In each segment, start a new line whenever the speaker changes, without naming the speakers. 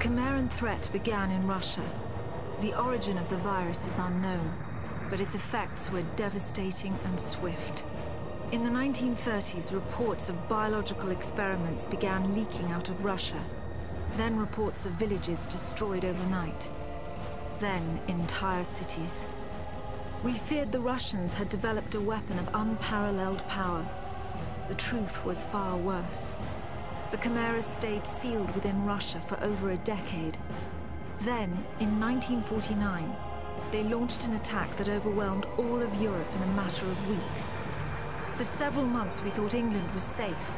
Chimeran threat began in Russia. The origin of the virus is unknown, but its effects were devastating and swift. In the 1930s, reports of biological experiments began leaking out of Russia. Then reports of villages destroyed overnight. Then entire cities. We feared the Russians had developed a weapon of unparalleled power. The truth was far worse. The Chimeras stayed sealed within Russia for over a decade. Then, in 1949, they launched an attack that overwhelmed all of Europe in a matter of weeks. For several months we thought England was safe.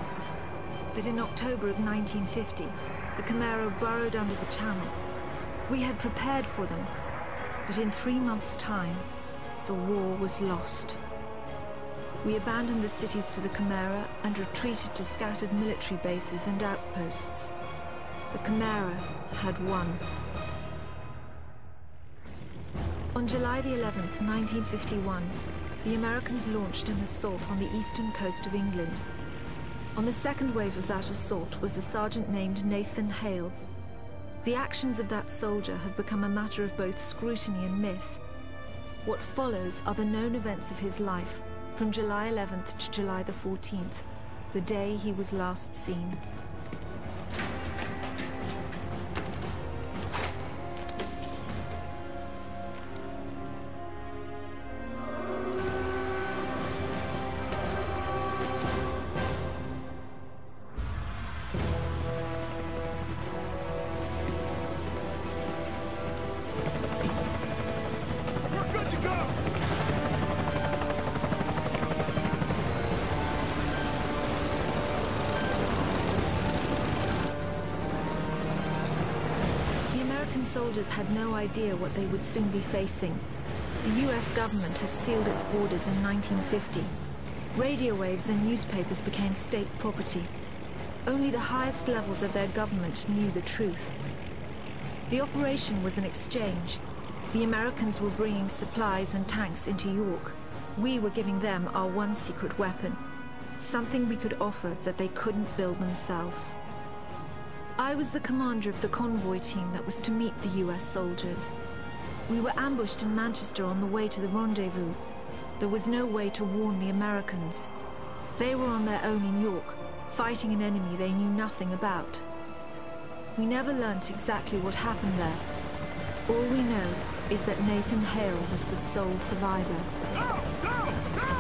But in October of 1950, the Chimera burrowed under the Channel. We had prepared for them, but in 3 months' time, the war was lost. We abandoned the cities to the Chimera and retreated to scattered military bases and outposts. The Chimera had won. On July the 11th, 1951, the Americans launched an assault on the eastern coast of England. On the second wave of that assault was a sergeant named Nathan Hale. The actions of that soldier have become a matter of both scrutiny and myth. What follows are the known events of his life from July 11th to July the 14th, the day he was last seen. Soldiers had no idea what they would soon be facing. The US government had sealed its borders in 1950. Radio waves and newspapers became state property. Only the highest levels of their government knew the truth. The operation was an exchange. The Americans were bringing supplies and tanks into York. We were giving them our one secret weapon, something we could offer that they couldn't build themselves. I was the commander of the convoy team that was to meet the US soldiers. We were ambushed in Manchester on the way to the rendezvous. There was no way to warn the Americans. They were on their own in York, fighting an enemy they knew nothing about. We never learnt exactly what happened there. All we know is that Nathan Hale was the sole survivor.
Go! Go! Go!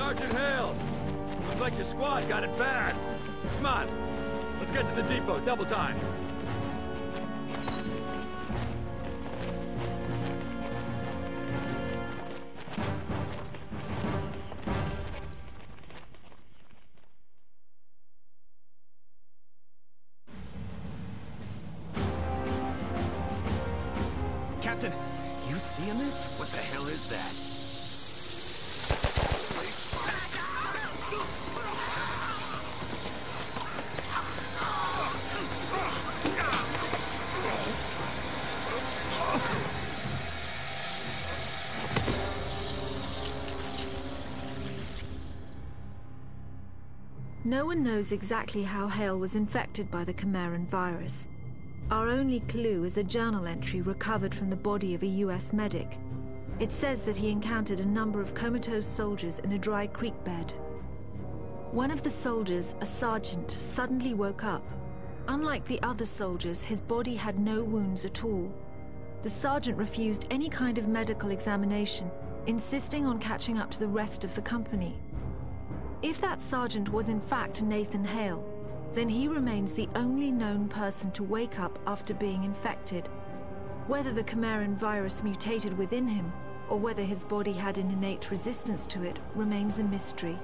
Sergeant Hale! Looks like your squad got it bad. Come on, let's get to the depot, double time.
Captain, you seeing this? What the hell is that?
No one knows exactly how Hale was infected by the Chimeran virus. Our only clue is a journal entry recovered from the body of a US medic. It says that he encountered a number of comatose soldiers in a dry creek bed. One of the soldiers, a sergeant, suddenly woke up. Unlike the other soldiers, his body had no wounds at all. The sergeant refused any kind of medical examination, insisting on catching up to the rest of the company. If that sergeant was in fact Nathan Hale, then he remains the only known person to wake up after being infected. Whether the Chimeran virus mutated within him, or whether his body had an innate resistance to it, remains a mystery.